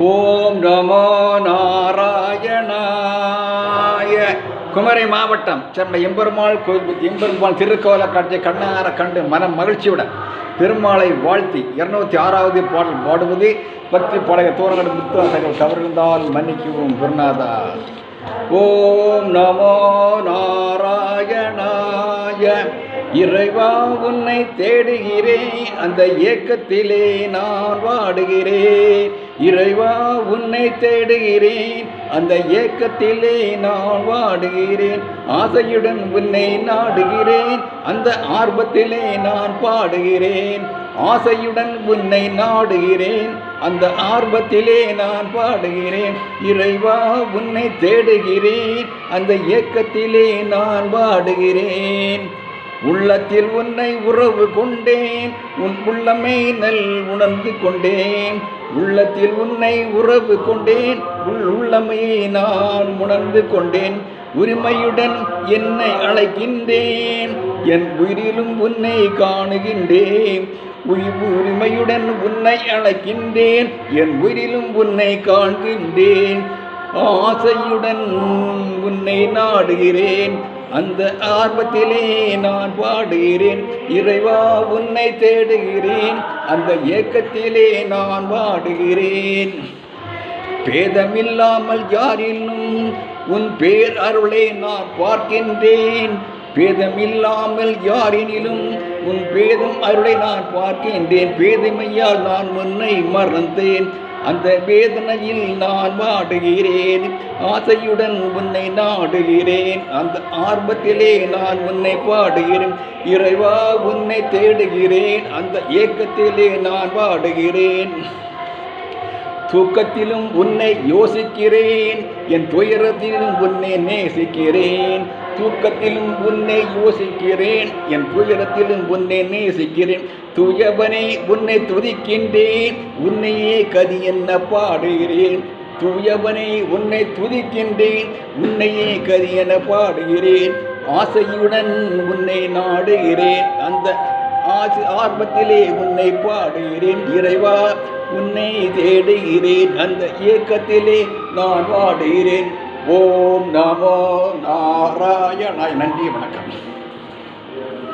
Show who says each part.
Speaker 1: ஓம் நமோ நாராயணாய. குமரி மாவட்டம் சென்னை எம்பெருமாள் கோயில் எம்பெருமாள் திருக்கோல காட்சியை கண்ணார கண்டு மனம் மகிழ்ச்சியுடன் பெருமாளை வாழ்த்தி 206வது பாடல் பாடுவது பக்தி பழைய தோரங்கள் முத்துவாசங்கள் தவறிருந்தால் மன்னிக்கவும் குருநாதா. ஓம் நமோ நாராயணாய. இறைவா உன்னை தேடுகிறேன், அந்த ஏக்கத்திலே நான் வாடுகிறேன். இறைவா உன்னை தேடுகிறேன், அந்த ஏக்கத்திலே நான் வாடுகிறேன். ஆசையுடன் உன்னை நாடுகிறேன், அந்த ஆர்வத்திலே நான் பாடுகிறேன். ஆசையுடன் உன்னை நாடுகிறேன், அந்த ஆர்வத்திலே நான் பாடுகிறேன். இறைவா உன்னை தேடுகிறேன், அந்த ஏக்கத்திலே நான் வாடுகிறேன். உள்ளத்தில் உன்னை உறவு கொண்டேன், உன் உள்ளமை நல் உணர்ந்து கொண்டேன். உள்ளத்தில் உன்னை உறவு கொண்டேன், உள்ளமையை நான் உணர்ந்து கொண்டேன். உரிமையுடன் என்னை அழைக்கின்றேன், என் உயிரிலும் உன்னை காணுகின்றேன். உரிமையுடன் உன்னை அழைக்கின்றேன், என் உயிரிலும் உன்னை காண்கின்றேன். ஆசையுடன் உன்னை நாடுகிறேன், அந்த ஆர்வத்திலே நான் பாடுகிறேன். இறைவா உன்னை தேடுகிறேன், அந்த ஏக்கத்திலே நான் பாடுகிறேன். பேதமில்லாமல் யாரிலும் உன் பேர் அருளை நான் பார்க்கின்றேன். பேதமில்லாமல் யாரினிலும் உன் பேதும் அருளை நான் பார்க்கின்றேன். பேதமையால் நான் உன்னை மறந்தேன், அந்த வேதனையில் நான் வாடுகிறேன். ஆசையுடன் உன்னை நாடுகிறேன், அந்த ஆர்வத்திலே நான் உன்னை பாடுகிறேன். இறைவா உன்னை தேடுகிறேன், அந்த ஏக்கத்திலே நான் பாடுகிறேன். தூக்கத்திலும் உன்னை யோசிக்கிறேன், என் துயரத்திலும் உன்னை நேசிக்கிறேன். தூக்கத்திலும் உன்னை யோசிக்கிறேன், என் துயரத்திலும் உன்னை நேசிக்கிறேன். தூயவனை உன்னை துதிக்கின்றேன், உன்னையே கதி என்ன பாடுகிறேன். தூயவனை உன்னை துதிக்கின்றேன், உன்னையே கதி என பாடுகிறேன். ஆசையுடன் உன்னை நாடுகிறேன், அந்த ஆர்வத்திலே உன்னை பாடுகிறேன். இறைவா உன்னை தேடுகிறேன், அந்த ஏக்கத்திலே நான் வாடுகிறேன். ஓம் நமோ நாராயணாய். நன்றி, வணக்கம்.